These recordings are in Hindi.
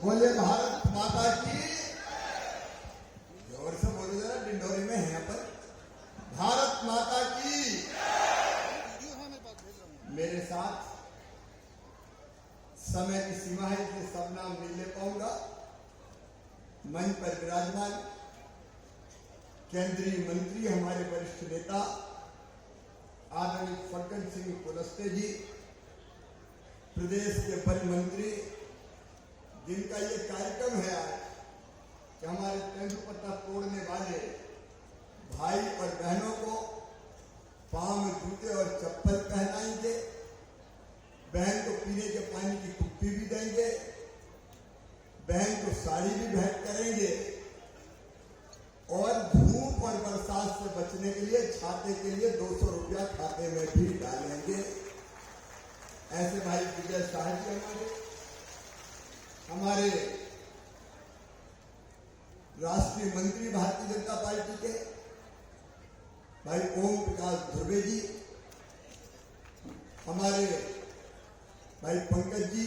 बोले भारत माता की, जोर से बोलो जरा, डिंडोरी में है अपन। भारत माता की। मेरे साथ समय की सीमा है, इसलिए सब नाम नहीं ले पाऊंगा। मंच पर विराजमान केंद्रीय मंत्री, हमारे वरिष्ठ नेता आदरणीय फग्गन सिंह कुलस्ते जी, प्रदेश के वन मंत्री, जिनका ये कार्यक्रम है आज कि हमारे तेंदुपत्ता तोड़ने वाले भाई और बहनों को पांव में जूते और चप्पल पहनाएंगे, बहन को पीने के पानी की कुप्पी भी देंगे, बहन को साड़ी भी भेंट करेंगे और धूप और बरसात से बचने के लिए छाते के लिए 200 रुपया खाते में भी डालेंगे। ऐसे भाई विजय शाह जी हमारे राष्ट्रीय मंत्री भारतीय जनता पार्टी के, भाई ओम प्रकाश ध्रुवे जी, हमारे भाई पंकज जी,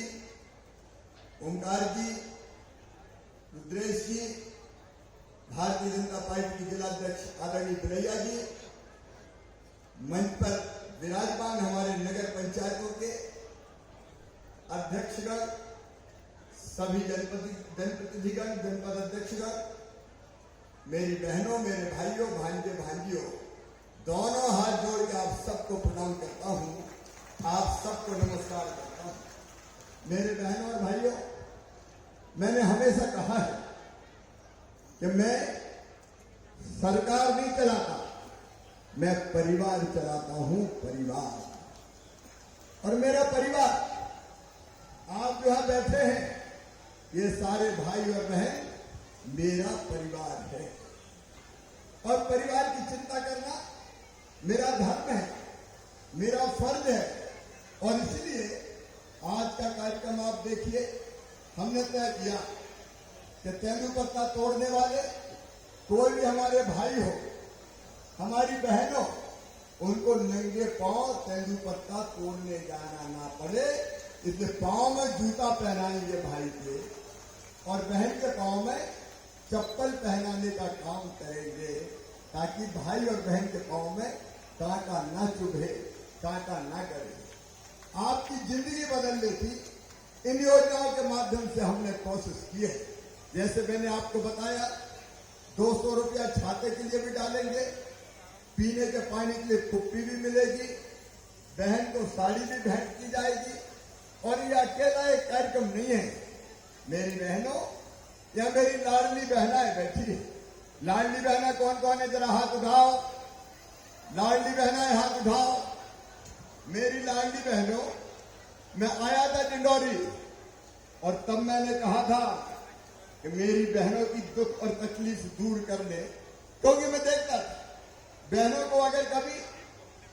ओमकार जी, रुद्रेश जी, भारतीय जनता पार्टी के जिलाध्यक्ष आदरणीय बिलैया जी, मंच पर विराजमान हमारे नगर पंचायतों के अध्यक्षगण, सभी जनप्रतिनिधिगण, जनपद अध्यक्षगण, मेरी बहनों, मेरे भाइयों, भांजे भांजियों, दोनों हाथ जोड़ के आप सबको प्रणाम करता हूं, आप सबको नमस्कार करता हूं। मेरे बहनों और भाइयों, मैंने हमेशा कहा है कि मैं सरकार नहीं चलाता, मैं परिवार चलाता हूं, परिवार। और मेरा परिवार, आप जो यहां बैठे हैं, ये सारे भाई और बहन मेरा परिवार है। और परिवार की चिंता करना मेरा धर्म है, मेरा फर्ज है। और इसलिए आज का कार्यक्रम आप देखिए, हमने तय किया कि तेंदुपत्ता तोड़ने वाले कोई भी हमारे भाई हो, हमारी बहन हो, उनको नंगे पांव तेंदुपत्ता तोड़ने जाना ना पड़े, इसलिए पांव में जूता पहनाएंगे भाई के, और बहन के पांव में चप्पल पहनाने का काम करेंगे, ताकि भाई और बहन के पांव में कांटा ना चुभे, कांटा ना करे। आपकी जिंदगी बदल लेती इन योजनाओं के माध्यम से हमने कोशिश की है। जैसे मैंने आपको बताया, 200 रुपया छाते के लिए भी डालेंगे, पीने के पानी के लिए कुप्पी भी मिलेगी, बहन को साड़ी भी भेंट की जाएगी। और ये अकेला एक कार्यक्रम नहीं है मेरी बहनों, या मेरी लाडली बहनाएं बैठी है। लाडली बहना कौन कौन है, जरा हाथ उठाओ। लाडली बहनाएं हाथ उठाओ। मेरी लाडली बहनों, मैं आया था डिंडोरी और तब मैंने कहा था कि मेरी बहनों की दुख और तकलीफ दूर कर ले, क्योंकि मैं देखता था बहनों को अगर कभी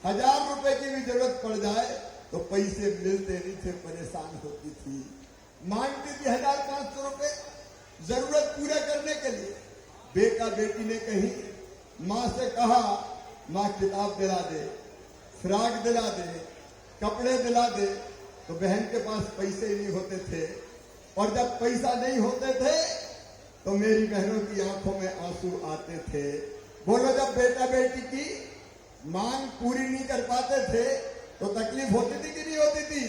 1000 रुपए की भी जरूरत पड़ जाए तो पैसे मिलते नहीं थे, परेशान होती थी, मांगती थी 1500 रुपए जरूरत पूरा करने के लिए। बेटा बेटी ने कही, माँ से कहा, माँ किताब दिला दे, फ्राक दिला दे, कपड़े दिला दे, तो बहन के पास पैसे नहीं होते थे। और जब पैसा नहीं होते थे तो मेरी बहनों की आंखों में आंसू आते थे। बोलो, जब बेटा बेटी की मांग पूरी नहीं कर पाते थे तो तकलीफ होती थी कि नहीं होती थी?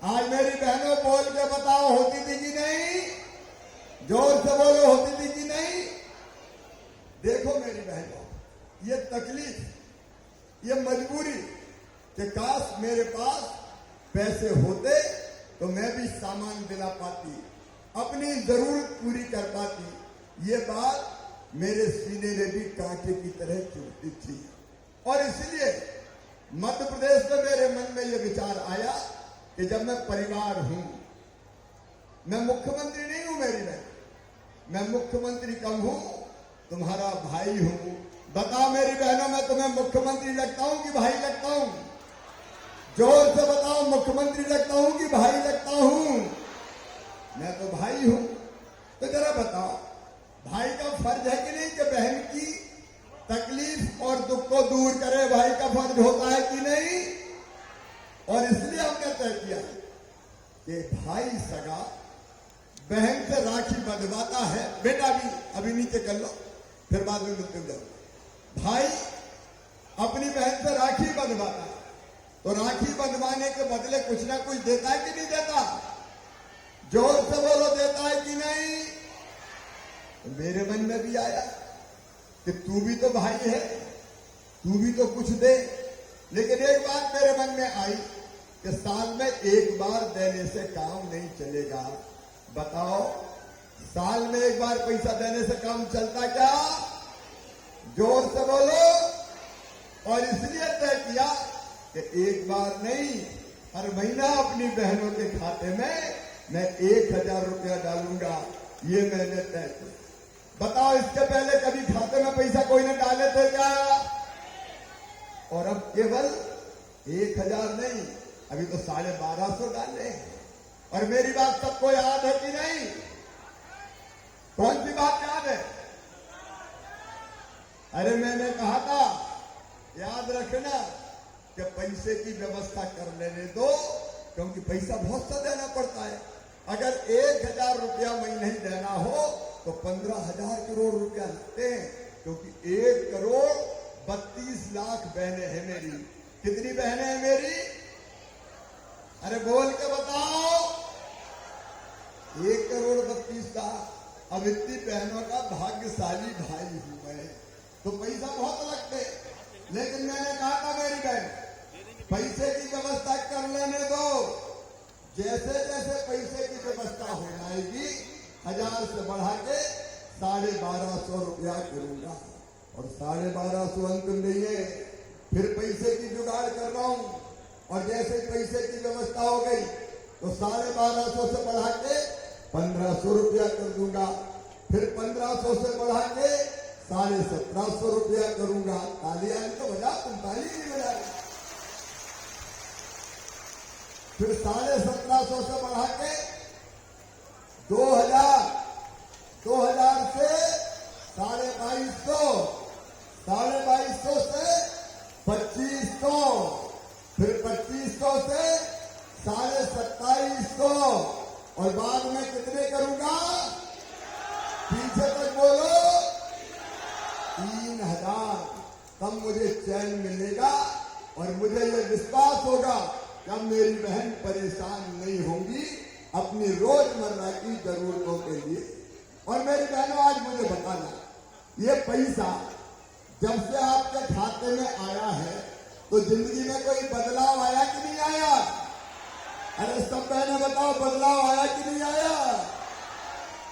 आज मेरी बहनों बोल के बताओ, होती थी कि नहीं? जोर से बोलो, होती थी कि नहीं? देखो मेरी बहनों, ये तकलीफ, ये मजबूरी कि काश मेरे पास पैसे होते तो मैं भी सामान दिला पाती, अपनी जरूरत पूरी कर पाती। ये बात मेरे सीने में भी कांटे की तरह चुभती थी। और इसलिए मध्य प्रदेश में मेरे मन में यह विचार आया कि जब मैं परिवार हूं, मैं मुख्यमंत्री नहीं हूं मेरी बहन, मैं मुख्यमंत्री कम हूं, तुम्हारा भाई हूं। बताओ मेरी बहनों, मैं तुम्हें मुख्यमंत्री लगता हूं कि भाई लगता हूं? जोर से बताओ, मुख्यमंत्री लगता हूं कि भाई लगता हूं? मैं तो भाई हूं। तो जरा बताओ, भाई का फर्ज है कि नहीं कि बहन की तकलीफ और दुख को दूर करे? भाई का फर्ज होता है कि नहीं? और इसलिए हमने तय किया कि भाई सगा बहन से राखी बंधवाता है, बेटा भी अभी नीचे कर लो, फिर बाद में मिलते जाओ। भाई अपनी बहन से राखी बंधवाता है, तो राखी बंधवाने के बदले कुछ ना कुछ देता है कि नहीं देता? जोर से बोलो, देता है कि नहीं? तो मेरे मन में भी आया कि तू भी तो भाई है, तू भी तो कुछ दे। लेकिन एक बात मेरे मन में आई कि साल में एक बार देने से काम नहीं चलेगा। बताओ, साल में एक बार पैसा देने से काम चलता क्या? जोर से बोलो। और इसलिए तय किया कि एक बार नहीं, हर महीना अपनी बहनों के खाते में मैं 1000 रुपया डालूंगा, ये मैंने तय किया। बताओ, इसके पहले कभी खाते में पैसा कोई ने डाले थे क्या? और अब केवल 1000 नहीं, अभी तो 1250 डाले हैं। और मेरी बात सबको याद है कि नहीं? कौन सी बात याद है? अरे मैंने कहा था, याद रखना कि पैसे की व्यवस्था कर लेने दो, क्योंकि पैसा बहुत सा देना पड़ता है। अगर 1000 रुपया महीने ही देना हो तो 15,000 करोड़ रुपया लगते हैं, क्योंकि 1 करोड़ 32 लाख बहनें हैं मेरी। कितनी बहनें हैं मेरी? अरे बोल के बताओ। 1 करोड़ 32 लाख। अब इतनी बहनों का भाग्यशाली भाई हूं मैं, तो पैसा बहुत लगते। लेकिन मैंने कहा था, मेरी बहन, पैसे की व्यवस्था कर लेने दो। जैसे जैसे पैसे की व्यवस्था हो जाएगी, 1000 से बढ़ा के 1250 रुपया करूंगा। और 1250 अंत नहीं है, फिर पैसे की जुगाड़ कर रहा हूं। और जैसे पैसे की व्यवस्था हो गई तो 1250 से बढ़ा के 1500 रुपया कर दूंगा। फिर 1500 से बढ़ा के 1750 रुपया करूंगा। तालियां तो बजा, तुम ताली नहीं बजा। फिर 1750 से बढ़ा के 2000 से 2250, 2250 से 2500, फिर 2500 से 2750, और बाद में कितने करूंगा? पीछे तक बोलो, 3000। तब मुझे चैन मिलेगा और मुझे ये विश्वास होगा कि अब मेरी बहन परेशान नहीं होंगी अपनी रोजमर्रा की जरूरतों के लिए। और मेरी बहनों, आज मुझे बताना, ये पैसा जब से आपके खाते में आया है तो जिंदगी में कोई बदलाव आया कि नहीं आया? अरे सब बहनें बताओ, बदलाव आया कि नहीं आया?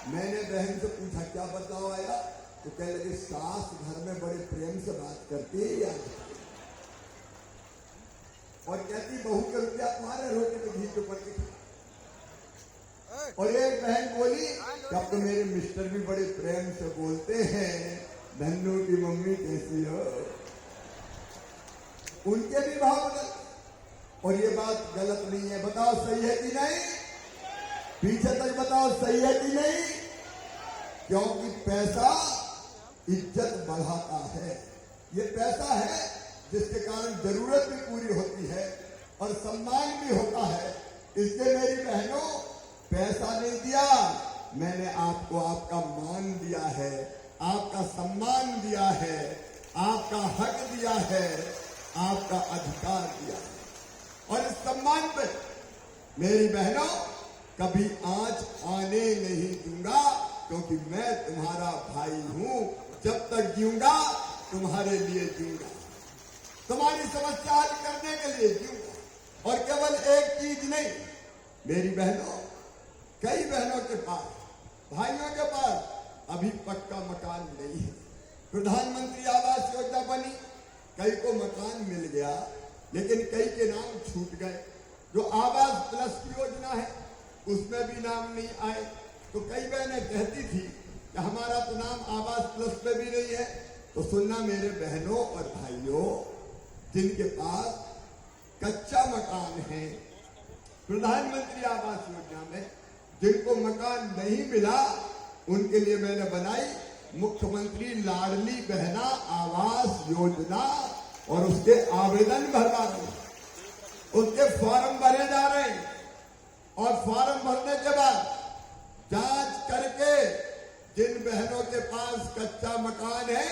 मैंने बहन से पूछा क्या बदलाव आया, तो कह लगे सास घर में बड़े प्रेम से बात करती है यार, और कहती बहू के रुपया तुम्हारे रोटी पे घी के पड़ के। और एक बहन बोली कि अब तो मेरे मिस्टर भी बड़े प्रेम से बोलते हैं, धन्नू की मम्मी कैसी हो। उनके भी भाव बदल। और ये बात गलत नहीं है, बताओ सही है कि नहीं? पीछे तक बताओ सही है कि नहीं? क्योंकि पैसा इज्जत बढ़ाता है। ये पैसा है जिसके कारण जरूरत भी पूरी होती है और सम्मान भी होता है। इसलिए मेरी बहनों, पैसा नहीं दिया, मैंने आपको आपका मान दिया है, आपका सम्मान दिया है, आपका हक दिया है, आपका अधिकार दिया है। और इस सम्मान पे मेरी बहनों कभी आंच आने नहीं दूंगा, क्योंकि मैं तुम्हारा भाई हूं। जब तक जीऊंगा तुम्हारे लिए जीऊंगा, तुम्हारी समस्या हल करने के लिए जीऊंगा। और केवल एक चीज नहीं, मेरी बहनों, कई बहनों के पास, भाइयों के पास अभी पक्का मकान नहीं है। प्रधानमंत्री आवास योजना बनी, कई को मकान मिल गया, लेकिन कई के नाम छूट गए। जो आवास प्लस की योजना है उसमें भी नाम नहीं आए। तो कई बहनें कहती थी कि हमारा तो नाम आवास प्लस में भी नहीं है। तो सुनना मेरे बहनों और भाइयों, जिनके पास कच्चा मकान है, प्रधानमंत्री आवास योजना में जिनको मकान नहीं मिला, उनके लिए मैंने बनाई मुख्यमंत्री लाडली बहना आवास योजना। और उसके आवेदन भरवा दो, उसके फॉर्म भरे जा रहे हैं। और फॉर्म भरने के बाद जहां जिन बहनों के पास कच्चा मकान है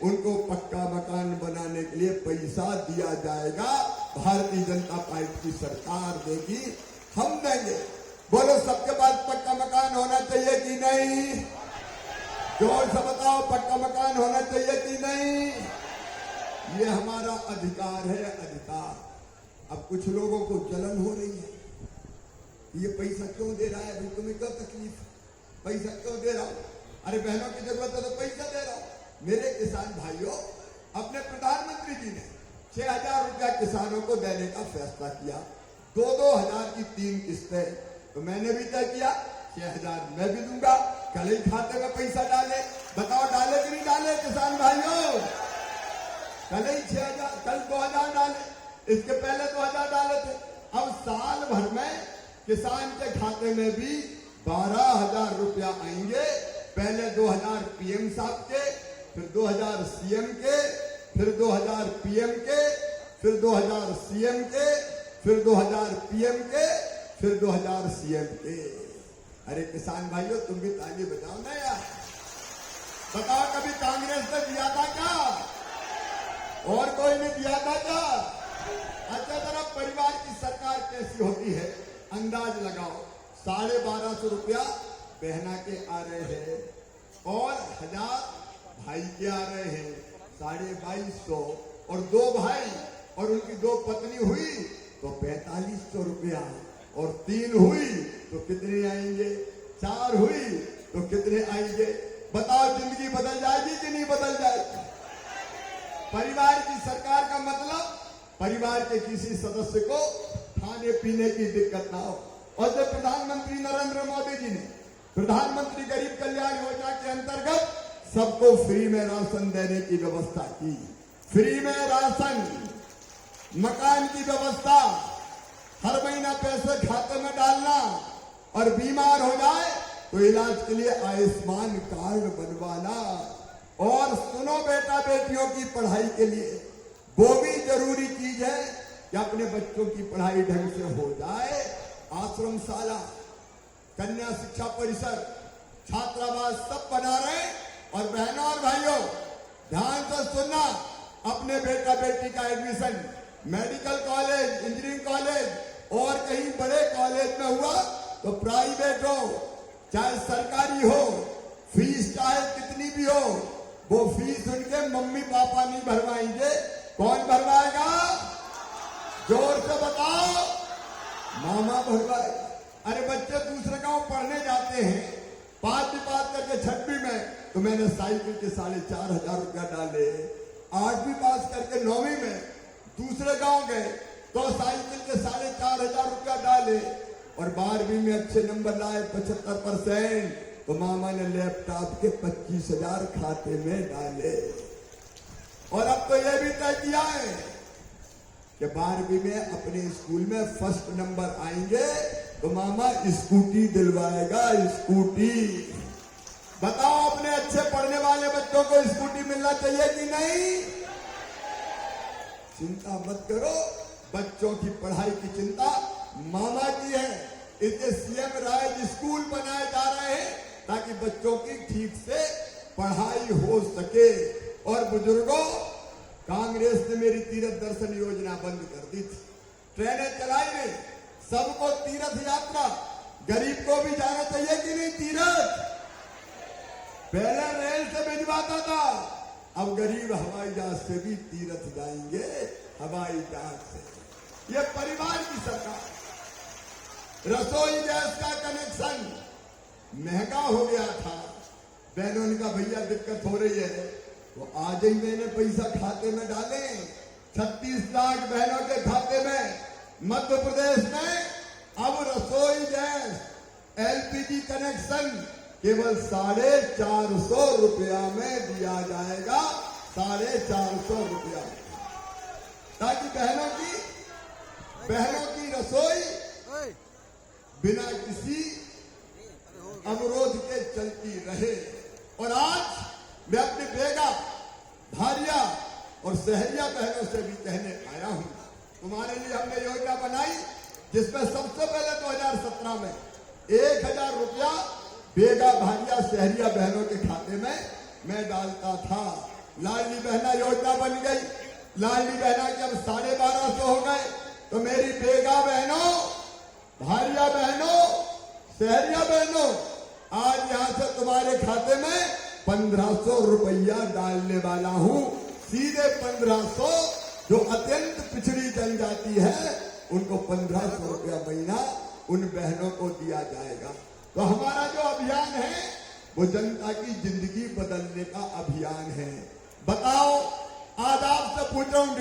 उनको पक्का मकान बनाने के लिए पैसा दिया जाएगा। भारतीय जनता पार्टी की सरकार देगी, हम देंगे। बोलो, सबके पास पक्का मकान होना चाहिए कि नहीं? जोर से बताओ, पक्का मकान होना चाहिए कि नहीं? ये हमारा अधिकार है, अधिकार। अब कुछ लोगों को जलन हो रही है, ये पैसा क्यों दे रहा है भाई, तुम्हें क्या तकलीफ, पैसा क्यों दे रहा हूं? अरे बहनों की जरूरत है तो पैसा दे रहा हूं। मेरे किसान भाइयों, अपने प्रधानमंत्री जी ने 6,000 रुपया किसानों को देने का फैसला किया, 2-2 हजार की 3 किस्तें। तो मैंने भी तय किया 6,000 मैं भी दूंगा, कल ही खाते में पैसा डाले। बताओ डाले कि नहीं डाले किसान भाइयों? कल ही 6,000, कल 2,000 डाले, इसके पहले 2,000 डाले थे। अब साल भर में किसान के खाते में भी 12,000 रुपया आएंगे। पहले 2,000 पीएम साहब के, फिर 2,000 सीएम के, फिर 2,000 पीएम के, फिर 2,000 सीएम के, फिर 2,000 पीएम के, फिर 2,000 सीएम के। अरे किसान भाइयों, तुम भी ताली बजाओ ना यार। बताओ, कभी कांग्रेस ने दिया था क्या? और कोई ने दिया था क्या? अच्छा, जरा परिवार की सरकार कैसी होती है अंदाज लगाओ। 1250 रुपया बहना के आ रहे हैं और 1,000 भाई के आ रहे हैं, 2250। और 2 भाई और उनकी 2 पत्नी हुई तो 4500 रुपया, और 3 हुई तो कितने आएंगे? 4 हुई तो कितने आएंगे? बताओ, जिंदगी बदल जाएगी कि नहीं बदल जाएगी? परिवार की सरकार का मतलब परिवार के किसी सदस्य को खाने पीने की दिक्कत ना हो। और जब प्रधानमंत्री नरेंद्र मोदी जी ने प्रधानमंत्री गरीब कल्याण योजना के अंतर्गत सबको फ्री में राशन देने की व्यवस्था की, फ्री में राशन, मकान की व्यवस्था, हर महीना पैसे खाते में डालना, और बीमार हो जाए तो इलाज के लिए आयुष्मान कार्ड बनवाना। और सुनो बेटा बेटियों की पढ़ाई के लिए वो भी जरूरी चीज है कि अपने बच्चों की पढ़ाई ढंग से हो जाए। आश्रमशाला, कन्या शिक्षा परिसर, छात्रावास सब बना रहे। और बहनों और भाइयों, ध्यान से सुनना, अपने बेटा बेटी का admission medical college, engineering college और कहीं बड़े कॉलेज में हुआ तो प्राइवेट हो चाहे सरकारी हो, फीस चाहे कितनी भी हो, वो फीस उनके मम्मी पापा नहीं भरवाएंगे। कौन भरवाएगा? जोर से बताओ, मामा भरवाएगा। अरे बच्चे दूसरे गांव पढ़ने जाते हैं, 5वीं पास करके 6वीं में, तो मैंने साइकिल के 4,500 रुपया डाले। 8वीं पास करके 9वीं में दूसरे गांव गए तो साइकिल के 4,500 रुपया डाले। और 12वीं में अच्छे नंबर लाए 75%, तो मामा ने लैपटॉप के 25,000 खाते में डाले। और अब तो यह भी तय किया है कि 12वीं में अपने स्कूल में फर्स्ट नंबर आएंगे तो मामा स्कूटी दिलवाएगा, स्कूटी। बताओ, अपने अच्छे पढ़ने वाले बच्चों को स्कूटी मिलना चाहिए कि नहीं? चिंता मत करो, बच्चों की पढ़ाई की चिंता मामा की है। इसलिए सीएम राइज स्कूल बनाए जा रहे हैं ताकि बच्चों की ठीक से पढ़ाई हो सके। और बुजुर्गों, कांग्रेस ने मेरी तीर्थ दर्शन योजना बंद कर दी थी, ट्रेनें चलाई नहीं, सबको तीर्थ यात्रा, गरीब को भी जाना चाहिए कि नहीं तीर्थ? पहले रेल से भिजवाता था, अब गरीब हवाई जहाज से भी तीर्थ जाएंगे, हवाई जहाज से। ये परिवार की सरकार। रसोई गैस का कनेक्शन महंगा हो गया था, बहनों ने कहा भैया दिक्कत हो रही है, तो आज ही मैंने पैसा खाते में डाले। 36 लाख बहनों के खाते में मध्य प्रदेश में अब रसोई गैस एलपीजी कनेक्शन केवल 450 रुपया में दिया जाएगा, 450 रुपया, ताकि बहनों की रसोई बिना किसी अवरोध के चलती रहे। और आज मैं अपनी बेगा, भारिया और सहरिया बहनों से भी कहने आया हूं, तुम्हारे लिए हमने योजना बनाई जिसमें सबसे पहले 2017 में 1,000 रुपया बेगा भांजिया शहरिया बहनों के खाते में मैं डालता था। लाडली बहना योजना बन गई। लाडली बहना के अब 1250 हो गए। तो मेरी बेगा बहनों, भारिया बहनों, शहरिया बहनों, आज यहां से तुम्हारे खाते में 1500 रुपया डालने वाला हूं। सीधे 1500। जो अत्यंत पिछड़ी जनजाति है उनको 1500 रुपया महीना उन बहनों को दिया जाएगा। तो हमारा जो अभियान है वो जनता की जिंदगी बदलने का अभियान है। बताओ, आज आपसे पूछ रहा हूं